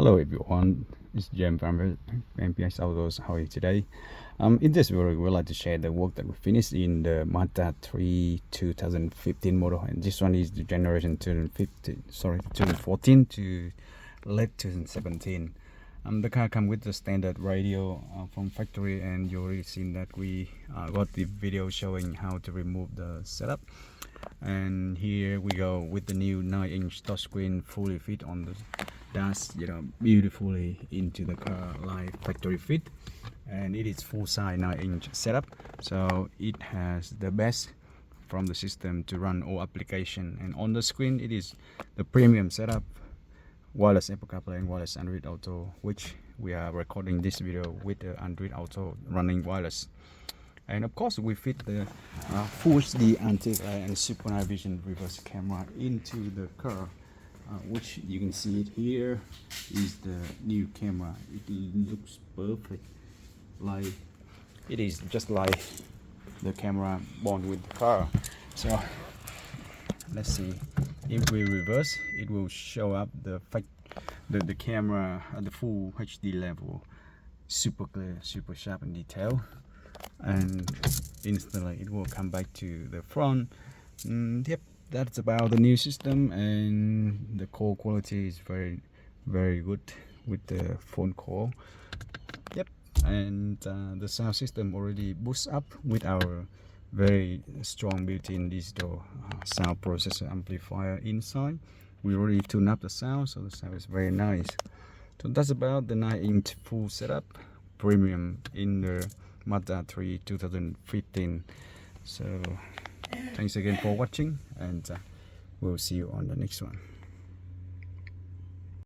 Hello everyone, it's Jim from MPX AUTOS. How are you today? In this video, we'd like to share the work that we finished in the MAZDA 3 2015 model, and this one is the generation 2014 to late 2017. The car comes with the standard radio from factory, and you already seen that we got the video showing how to remove the setup. And here we go with the new 9-inch touchscreen fully fit on the dash, beautifully into the car like factory fit, and it is full size 9-inch setup, so it has the best from the system to run all application. And on the screen it is the premium setup, wireless Apple CarPlay and wireless Android Auto, which we are recording this video with the Android Auto running wireless. And of course we fit the full HD anti-glare and super night vision reverse camera into the car, which you can see it here is the new camera. It looks perfect, like it is just like the camera born with the car. So let's see, if we reverse, it will show up the camera at the full HD level, super clear, super sharp and detailed, and instantly it will come back to the front. Yep, that's about the new system, and the call quality is very good with the phone call. Yep, and the sound system already boosts up with our very strong built-in digital sound processor amplifier inside. We already tuned up the sound, so the sound is very nice. So that's about the 9-inch full setup premium in the MAZDA 3 2015. So thanks again for watching, and we'll see you on the next one.